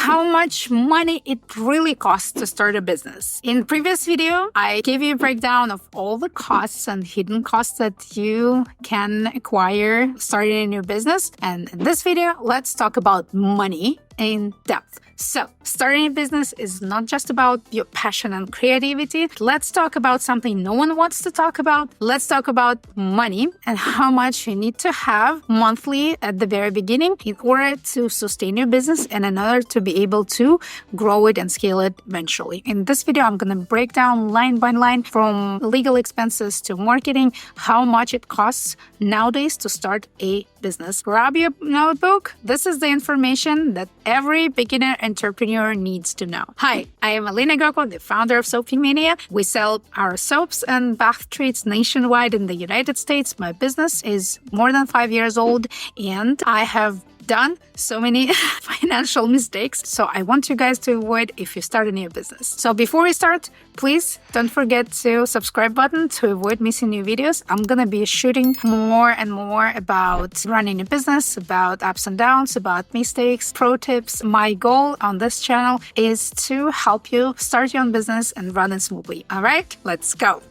how much money it really costs to start a business. In previous video, I gave you a breakdown of all the costs and hidden costs that you can acquire starting a new business. And in this video, let's talk about money in depth. So, starting a business is not just about your passion and creativity. Let's talk about something no one wants to talk about. Let's talk about money and how much you need to have monthly at the very beginning in order to sustain your business and in order to be able to grow it and scale it eventually. In this video, I'm going to break down line by line from legal expenses to marketing, how much it costs nowadays to start a business. Grab your notebook. This is the information that every beginner entrepreneur needs to know. Hi, I am Alina Goko, the founder of Soapy Mania. We sell our soaps and bath treats nationwide in the United States. My business is more than 5 years old, and I have done so many financial mistakes. So I want you guys to avoid if you start a new business. So before we start, please don't forget to subscribe button to avoid missing new videos. I'm going to be shooting more and more about running a business, about ups and downs, about mistakes, pro tips. My goal on this channel is to help you start your own business and run it smoothly. All right, let's go.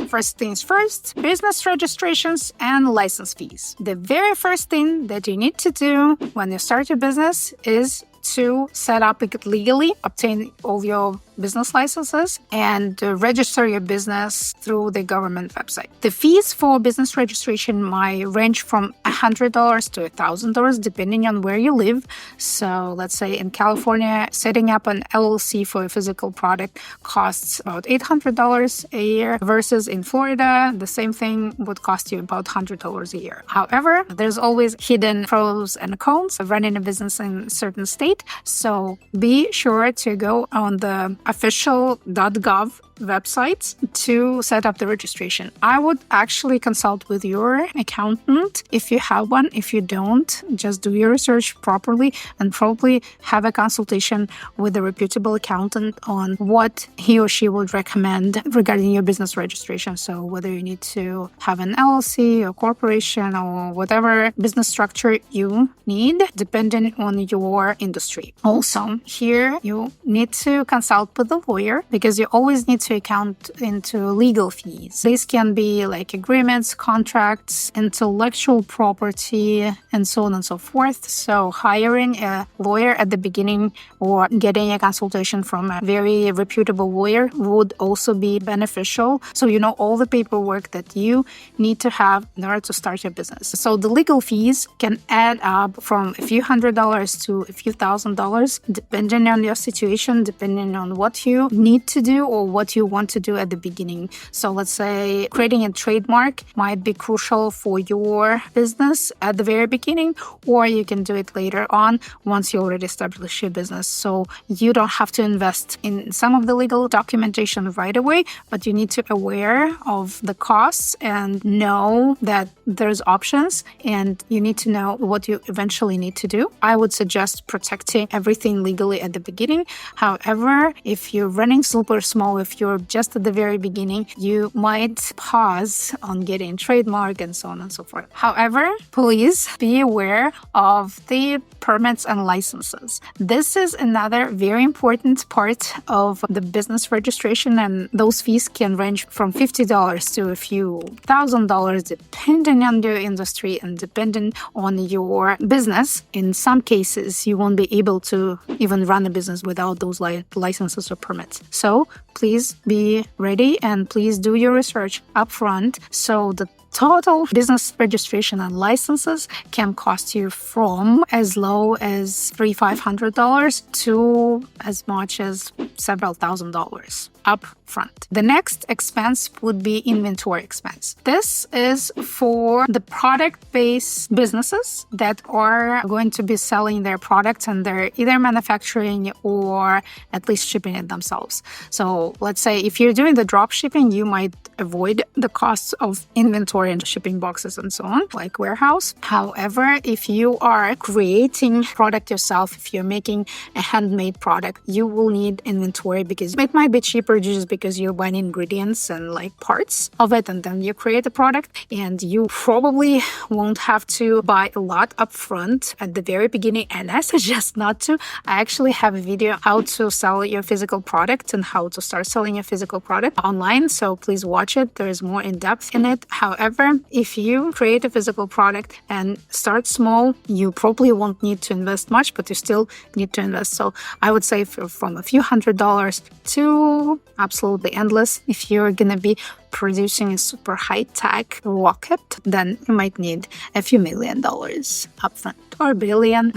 First things first, business registrations and license fees. The very first thing that you need to do when you start your business is to set up it legally, obtain all your business licenses, and register your business through the government website. The fees for business registration might range from $100 to $1,000 depending on where you live. So let's say in California, setting up an LLC for a physical product costs about $800 a year versus in Florida, the same thing would cost you about $100 a year. However, there's always hidden pros and cons of running a business in a certain state. So be sure to go on the official.gov websites to set up the registration. I would actually consult with your accountant if you have one. If you don't, just do your research properly and probably have a consultation with a reputable accountant on what he or she would recommend regarding your business registration. So whether you need to have an LLC or corporation or whatever business structure you need, depending on your industry. Also, here you need to consult with a lawyer because you always need to account into legal fees. These can be like agreements, contracts, intellectual property, and so on and so forth. So hiring a lawyer at the beginning or getting a consultation from a very reputable lawyer would also be beneficial. So you know all the paperwork that you need to have in order to start your business. So the legal fees can add up from a few $100s to a few $1,000s, depending on your situation, depending on what you need to do or what you want to do at the beginning. So let's say creating a trademark might be crucial for your business at the very beginning, or you can do it later on once you already establish your business. So you don't have to invest in some of the legal documentation right away, but you need to be aware of the costs and know that there's options and you need to know what you eventually need to do. I would suggest protecting everything legally at the beginning. However, if you're running super small, if you're just at the very beginning, you might pause on getting trademark and so on and so forth. However, please be aware of the permits and licenses. This is another very important part of the business registration, and those fees can range from $50 to a few $1,000 depending on your industry and depending on your business. In some cases, you won't be able to even run a business without those licenses or permits. So please be ready and please do your research upfront. So the total business registration and licenses can cost you from as low as $300-$500 to as much as several $1,000s up front. The next expense would be inventory expense. This is for the product-based businesses that are going to be selling their products and they're either manufacturing or at least shipping it themselves. So let's say if you're doing the drop shipping, you might avoid the costs of inventory and shipping boxes and so on, like warehouse. However, if you are creating product yourself, if you're making a handmade product, you will need inventory inventory because it might be cheaper just because you're buying ingredients and like parts of it, and then you create a product, and you probably won't have to buy a lot upfront at the very beginning. And I suggest not to. I actually have a video how to sell your physical product and how to start selling your physical product online, so please watch it. There is more in depth in it. However, if you create a physical product and start small, you probably won't need to invest much, but you still need to invest. So I would say from a few $100s to absolutely endless. If you're gonna be producing a super high-tech rocket, then you might need a few $1 million upfront, or billion.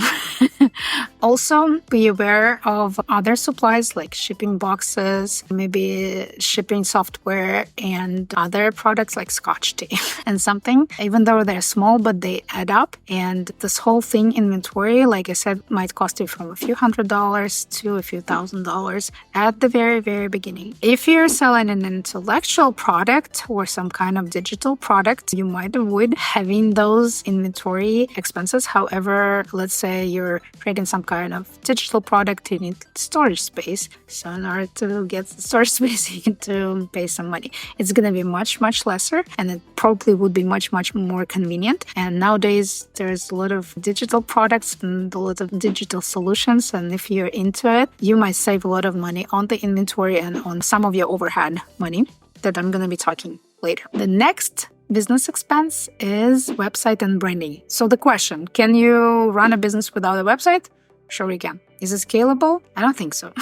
Also, be aware of other supplies like shipping boxes, maybe shipping software, and other products like Scotch tape and something. Even though they're small, but they add up. And this whole thing, inventory, like I said, might cost you from a few $100s to a few $1,000s at the very, very beginning. If you're selling an intellectual product or some kind of digital product, you might avoid having those inventory expenses. However, let's say you're creating some kind of digital product, you need storage space. So in order to get the storage space, you need to pay some money. It's going to be much, much lesser, and it probably would be much, much more convenient. And nowadays, there's a lot of digital products and a lot of digital solutions. And if you're into it, you might save a lot of money on the inventory and on some of your overhead money that I'm going to be talking later. The next business expense is website and branding. So the question, can you run a business without a website? Sure you can. Is it scalable? I don't think so.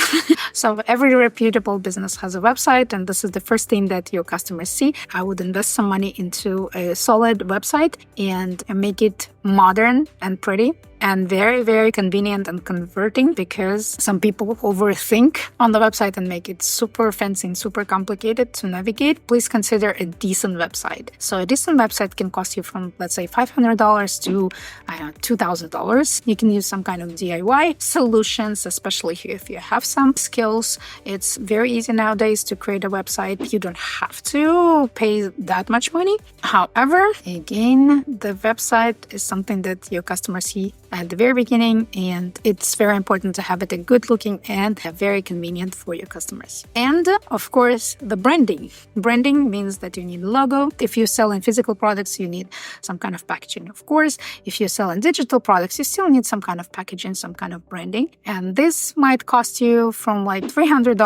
So every reputable business has a website, and this is the first thing that your customers see. I would invest some money into a solid website and make it modern and pretty and very, very convenient and converting, because some people overthink on the website and make it super fancy and super complicated to navigate. Please consider a decent website. So a decent website can cost you from, let's say, $500 to $2,000. You can use some kind of DIY solutions, especially if you have some skills. It's very easy nowadays to create a website. You don't have to pay that much money. However, again, the website is something that your customers see at the very beginning, and it's very important to have it a good looking and very convenient for your customers. And of course, the branding. Branding means that you need a logo. If you sell in physical products, you need some kind of packaging. Of course, if you sell in digital products, you still need some kind of packaging, some kind of branding. And this might cost you from like $300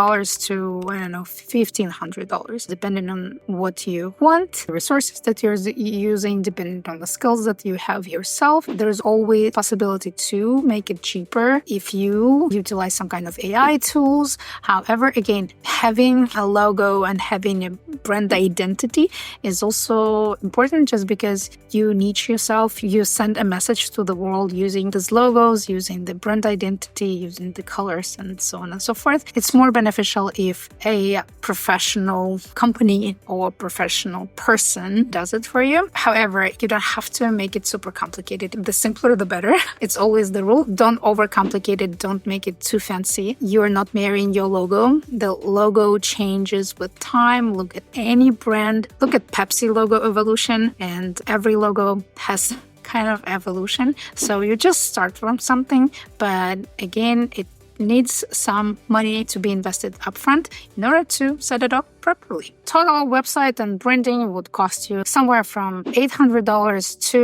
to, $1,500, depending on what you want, the resources that you're using, depending on the skills that you have yourself. There's always possibility to make it cheaper if you utilize some kind of AI tools. However, again, having a logo and having a brand identity is also important, just because you niche yourself, you send a message to the world using these logos, using the brand identity, using the colors, and so on and so forth. It's more beneficial if a professional company or professional person does it for you. However, you don't have to make it super complicated. The simpler, the better. It's always the rule. Don't overcomplicate it. Don't make it too fancy. You're not marrying your logo. The logo changes with time. Look at any brand. Look at Pepsi logo evolution, and every logo has kind of evolution. So you just start from something, but again, it needs some money to be invested upfront in order to set it up properly. Total website and branding would cost you somewhere from $800 to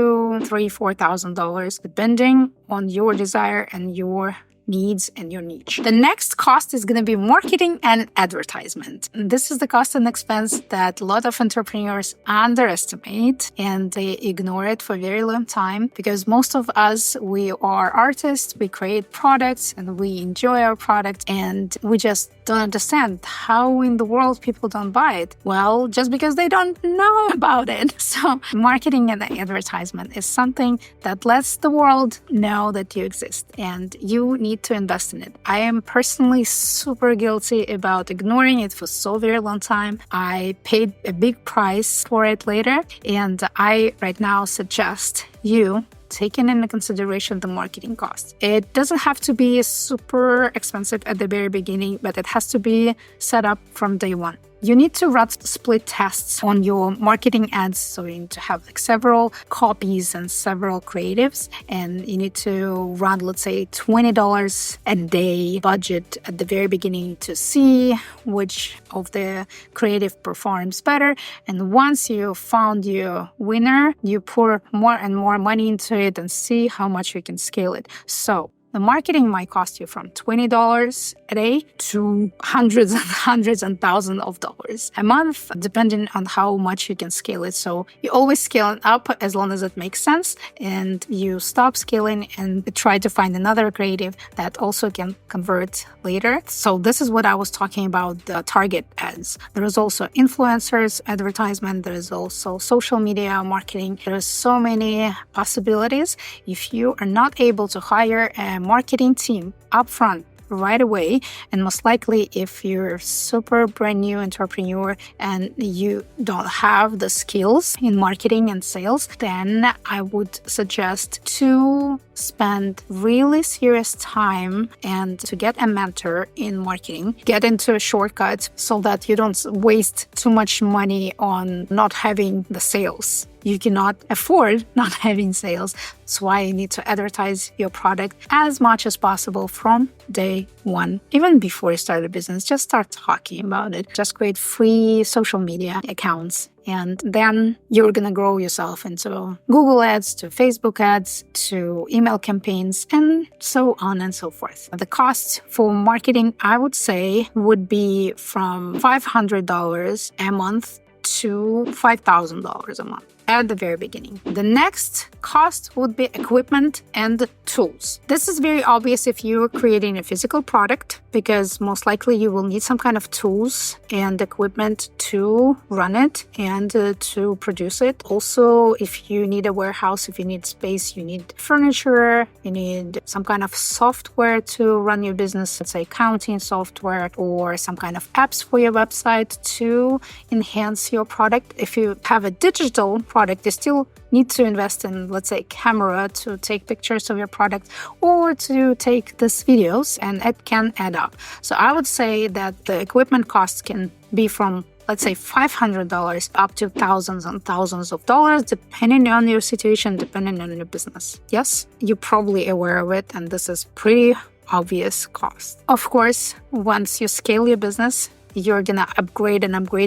$3,000-$4,000, depending on your desire and your needs and your niche. The next cost is going to be marketing and advertisement. This is the cost and expense that a lot of entrepreneurs underestimate, and they ignore it for a very long time, because most of us, we are artists, we create products and we enjoy our product, and we just don't understand how in the world people don't buy it. Well, just because they don't know about it. So marketing and advertisement is something that lets the world know that you exist, and you need to invest in it. I am personally super guilty about ignoring it for so very long time. I paid a big price for it later, and I right now suggest you taking into consideration the marketing cost. It doesn't have to be super expensive at the very beginning, but it has to be set up from day one. You need to run split tests on your marketing ads. So you need to have like several copies and several creatives, and you need to run, let's say, $20 a day budget at the very beginning to see which of the creative performs better. And once you found your winner, you pour more and more money into it and see how much you can scale it. So the marketing might cost you from $20 a day to hundreds and thousands of dollars a month, depending on how much you can scale it. So you always scale it up as long as it makes sense, and you stop scaling and try to find another creative that also can convert later. So this is what I was talking about, the target ads. There is also influencers advertisement. There is also social media marketing. There are so many possibilities. If you are not able to hire a marketing team upfront right away, and most likely if you're super brand new entrepreneur and you don't have the skills in marketing and sales, then I would suggest to spend really serious time and to get a mentor in marketing, get into a shortcut so that you don't waste too much money on not having the sales. You cannot afford not having sales. That's why you need to advertise your product as much as possible from day one. Even before you start a business, just start talking about it. Just create free social media accounts. And then you're going to grow yourself into Google ads, to Facebook ads, to email campaigns, and so on and so forth. The cost for marketing, I would say, would be from $500 a month to $5,000 a month at the very beginning. The next cost would be equipment and tools. This is very obvious if you're creating a physical product, because most likely you will need some kind of tools and equipment to run it and to produce it. Also, if you need a warehouse, if you need space, you need furniture, you need some kind of software to run your business, let's say accounting software or some kind of apps for your website to enhance your product. If you have a digital product, you still need to invest in, let's say, camera to take pictures of your product or to take these videos, and it can add up. So I would say that the equipment costs can be from, let's say, $500 up to thousands and thousands of dollars, depending on your situation, depending on your business. Yes, you're probably aware of it, and this is pretty obvious cost. Of course, once you scale your business, you're going to upgrade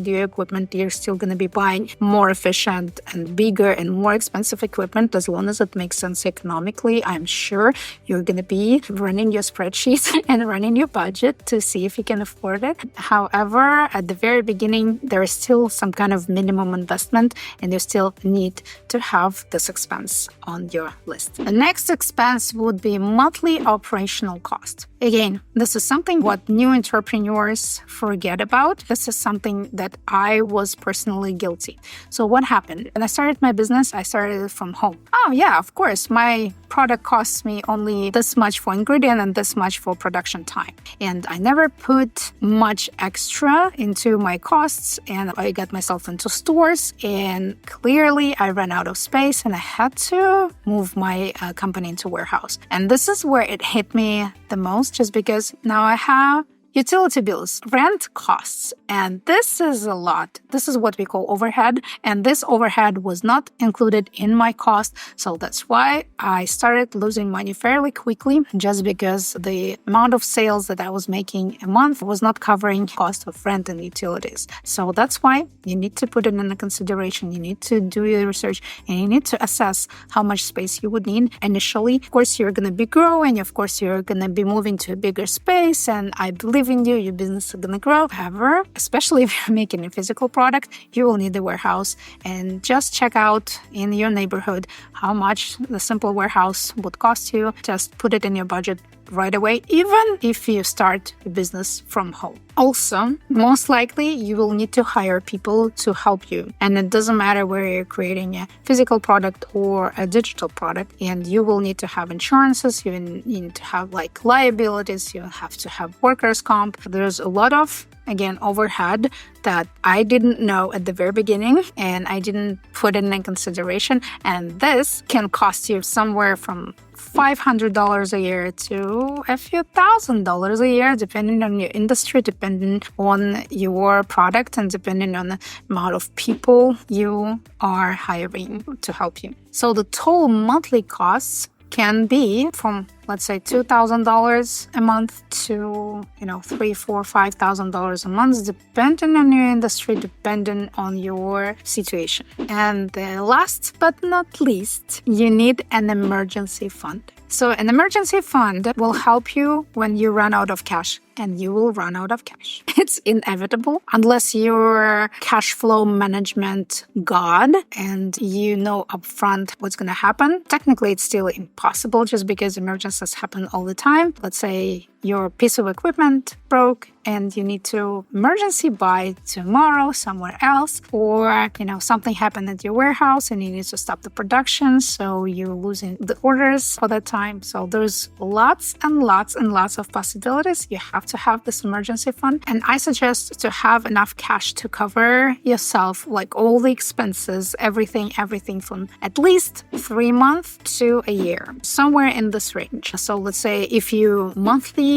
your equipment. You're still going to be buying more efficient and bigger and more expensive equipment as long as it makes sense economically. I'm sure you're going to be running your spreadsheets and running your budget to see if you can afford it. However, at the very beginning, there is still some kind of minimum investment, and you still need to have this expense on your list. The next expense would be monthly operational cost. Again, this is something what new entrepreneurs forget about. This is something that I was personally guilty. So what happened? When I started my business, I started it from home. Oh yeah, of course, my product costs me only this much for ingredient and this much for production time. And I never put much extra into my costs, and I got myself into stores, and clearly I ran out of space and I had to move my company into warehouse. And this is where it hit me the most, just because now I have utility bills, rent costs, and this is a lot. This is what we call overhead, and this overhead was not included in my cost. So that's why I started losing money fairly quickly, just because the amount of sales that I was making a month was not covering cost of rent and utilities. So that's why you need to put it in consideration. You need to do your research, and you need to assess how much space you would need initially. Of course, you're going to be growing. Of course, you're going to be moving to a bigger space, and I believe in you, your business is going to grow. However, especially if you're making a physical product, you will need a warehouse, and just check out in your neighborhood how much the simple warehouse would cost you. Just put it in your budget right away, even if you start a business from home. Also, most likely you will need to hire people to help you. And it doesn't matter whether you're creating a physical product or a digital product. And you will need to have insurances, you need to have like liabilities, you have to have workers' comp. There's a lot of, again, overhead that I didn't know at the very beginning, and I didn't put it in consideration. And this can cost you somewhere from $500 a year to a few $1,000s a year, depending on your industry, depending on your product and depending on the amount of people you are hiring to help you. So the total monthly costs can be from, let's say, $2,000 a month to, $3,000, $4,000, $5,000 a month, depending on your industry, depending on your situation. And the last but not least, you need an emergency fund. So an emergency fund will help you when you run out of cash, and you will run out of cash. It's inevitable unless you're cash flow management god and you know upfront what's going to happen. Technically, it's still impossible just because emergencies happen all the time. Let's say your piece of equipment broke and you need to emergency buy tomorrow somewhere else, or something happened at your warehouse and you need to stop the production, so you're losing the orders for that time. So there's lots and lots and lots of possibilities. You have to have this emergency fund, and I suggest to have enough cash to cover yourself, like all the expenses, everything from at least 3 months to a year, somewhere in this range. So let's say if you monthly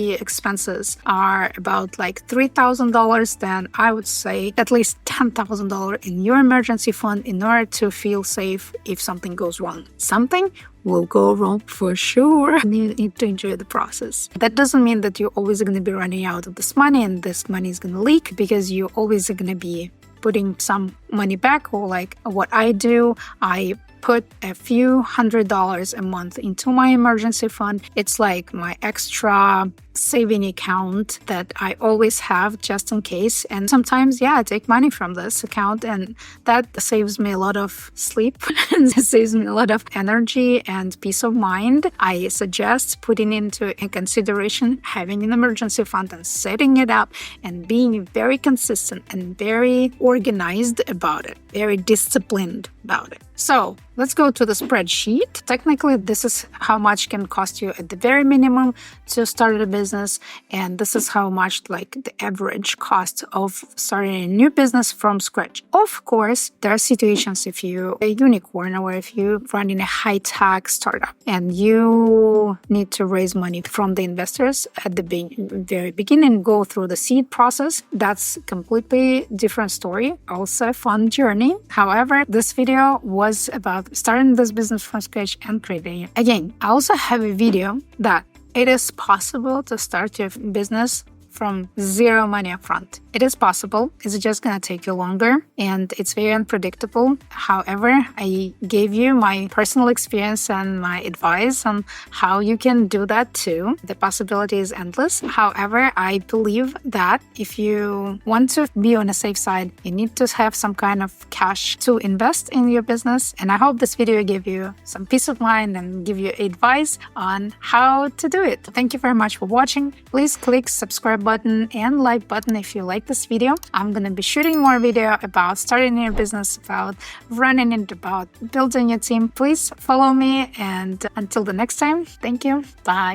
expenses are about like $3,000, then I would say at least $10,000 in your emergency fund in order to feel safe if something goes wrong. Something will go wrong for sure, and you need to enjoy the process. That doesn't mean that you're always going to be running out of this money and this money is going to leak, because you're always going to be putting some money back. Or like what I do, I put a few $100s a month into my emergency fund. It's like my extra saving account that I always have just in case. And sometimes, I take money from this account, and that saves me a lot of sleep and saves me a lot of energy and peace of mind. I suggest putting into consideration having an emergency fund and setting it up and being very consistent and very organized about it, very disciplined about it. So let's go to the spreadsheet. Technically, this is how much can cost you at the very minimum to start a business. And this is how much like the average cost of starting a new business from scratch. Of course, there are situations if you're a unicorn or if you're running a high-tech startup and you need to raise money from the investors at the very beginning, go through the seed process. That's a completely different story. Also a fun journey. However, this video was about starting this business from scratch and creating it. Again, I also have a video that it is possible to start your business from zero money upfront. It is possible. It's just going to take you longer and it's very unpredictable. However, I gave you my personal experience and my advice on how you can do that too. The possibility is endless. However, I believe that if you want to be on a safe side, you need to have some kind of cash to invest in your business. And I hope this video gave you some peace of mind and give you advice on how to do it. Thank you very much for watching. Please click subscribe button and like button if you like this video. I'm gonna be shooting more video about starting your business, about running it, about building your team. Please follow me, and until the next time, thank you. Bye.